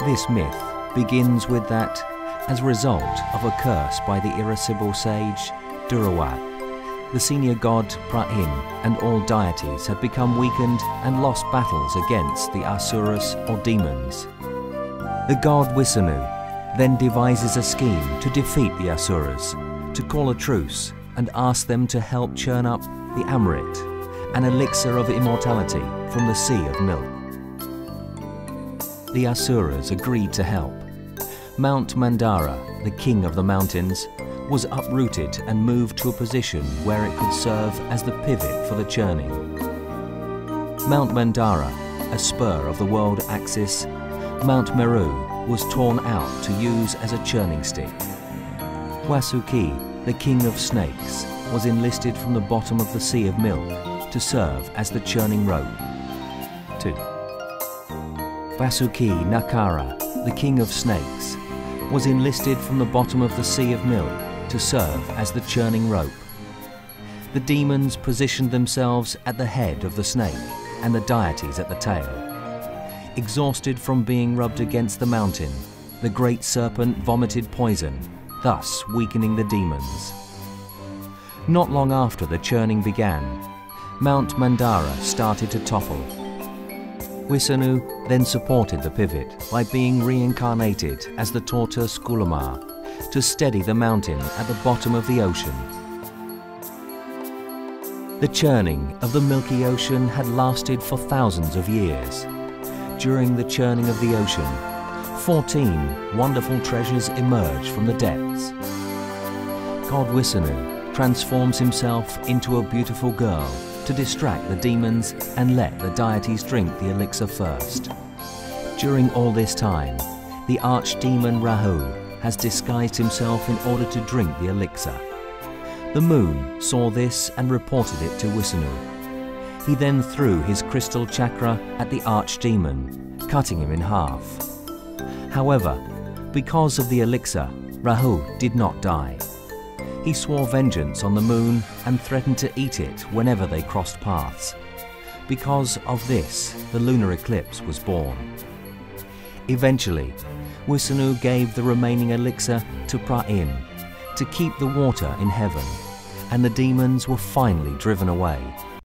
This myth begins with that, as a result of a curse by the irascible sage Durawat, the senior god Pra'in and all deities had become weakened and lost battles against the Asuras or demons. The god Wisanu then devises a scheme to defeat the Asuras, to call a truce and ask them to help churn up the Amrit, an elixir of immortality from the sea of milk. The Asuras agreed to help. Mount Mandara, the king of the mountains, was uprooted and moved to a position where it could serve as the pivot for the churning. Mount Mandara, a spur of the world axis, Mount Meru, was torn out to use as a churning stick. Wasuki, the king of snakes, was enlisted from the bottom of the sea of milk to serve as the churning rope. 2. Vasuki Nakara, the king of snakes, was enlisted from the bottom of the sea of milk to serve as the churning rope. The demons positioned themselves at the head of the snake and the deities at the tail. Exhausted from being rubbed against the mountain, the great serpent vomited poison, thus weakening the demons. Not long after the churning began, Mount Mandara started to topple. Wisanu then supported the pivot by being reincarnated as the tortoise Kulamar to steady the mountain at the bottom of the ocean. The churning of the milky ocean had lasted for thousands of years. During the churning of the ocean, 14 wonderful treasures emerged from the depths. God Wisanu transforms himself into a beautiful girl to distract the demons and let the deities drink the elixir first. During all this time, the archdemon Rahu has disguised himself in order to drink the elixir. The moon saw this and reported it to Wisanu. He then threw his crystal chakra at the archdemon, cutting him in half. However, because of the elixir, Rahu did not die. He swore vengeance on the moon and threatened to eat it whenever they crossed paths. Because of this, the lunar eclipse was born. Eventually, Wisanu gave the remaining elixir to Pra'in to keep the water in heaven, and the demons were finally driven away.